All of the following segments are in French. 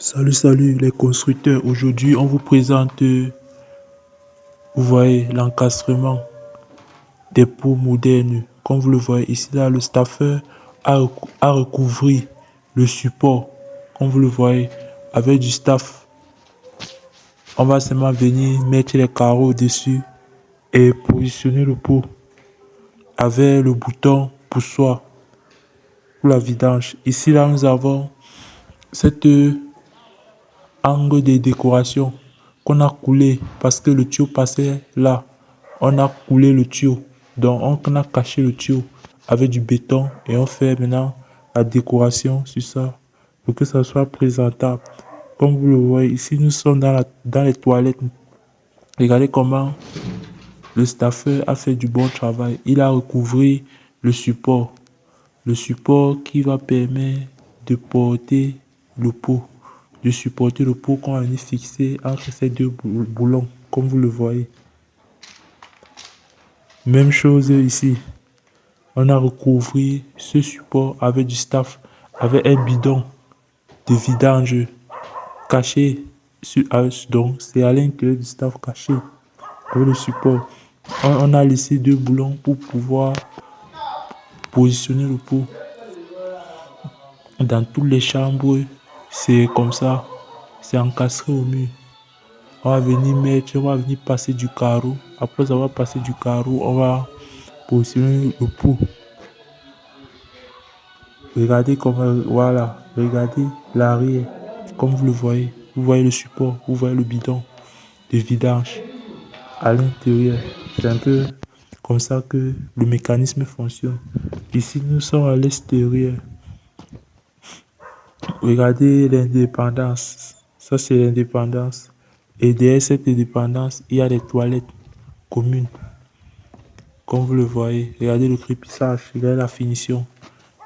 Salut les constructeurs. Aujourd'hui, on vous présente, vous voyez, l'encastrement des pots modernes. Comme vous le voyez ici, là, le staffer a recouvert le support. Comme vous le voyez, avec du staff. On va seulement venir mettre les carreaux dessus et positionner le pot avec le bouton poussoir pour la vidange. Ici, là, nous avons cette angle de décoration qu'on a coulé parce que le tuyau passait là. On a coulé le tuyau. Donc on a caché le tuyau avec du béton et on fait maintenant la décoration sur ça pour que ça soit présentable. Comme vous le voyez ici, nous sommes dans les toilettes. Regardez comment le staffer a fait du bon travail. Il a recouvré le support. Le support qui va permettre de porter le pot, de supporter le pot qu'on a venir fixer entre ces deux boulons, comme vous le voyez. Même chose ici. On a recouvré ce support avec du staff, avec un bidon de vidange caché. Donc, c'est à l'intérieur du staff caché avec le support. On a laissé deux boulons pour pouvoir positionner le pot. Dans toutes les chambres, c'est comme ça. C'est encastré au mur. On va venir passer du carreau. Après avoir passé du carreau, on va positionner le pot. Regardez comment, voilà, regardez l'arrière. Comme vous le voyez, vous voyez le support, vous voyez le bidon de vidange à l'intérieur. C'est un peu comme ça que le mécanisme fonctionne. Ici, nous sommes à l'extérieur. Regardez l'indépendance. Ça, c'est l'indépendance. Et derrière cette indépendance, il y a des toilettes communes. Comme vous le voyez, regardez le crépissage, regardez la finition.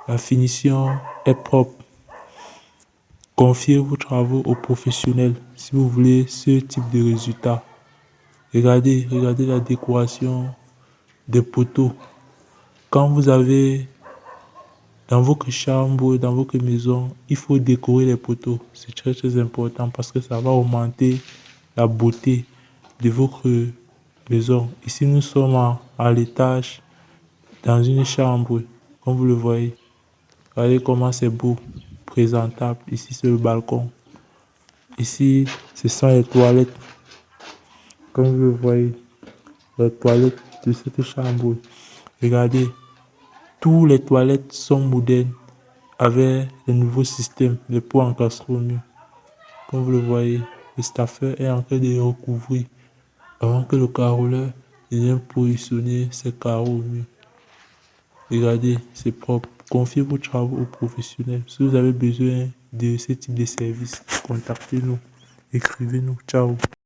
La finition est propre. Confiez vos travaux aux professionnels si vous voulez ce type de résultat. Regardez la décoration des poteaux. Quand vous avez dans votre chambre, dans votre maison, il faut décorer les poteaux. C'est très important parce que ça va augmenter la beauté de votre maison. Ici, nous sommes à l'étage, dans une chambre, comme vous le voyez. Regardez comment c'est beau, présentable. Ici, c'est le balcon. Ici, ce sont les toilettes. Comme vous le voyez, les toilettes de cette chambre. Regardez, toutes les toilettes sont modernes avec le nouveau système, les pots encastrés au mur. Comme vous le voyez, le staffer est en train de les recouvrir avant que le carreleur vienne positionner ses carreaux au mur. Regardez, c'est propre. Confiez vos travaux aux professionnels. Si vous avez besoin de ce type de service, contactez-nous. Écrivez-nous. Ciao.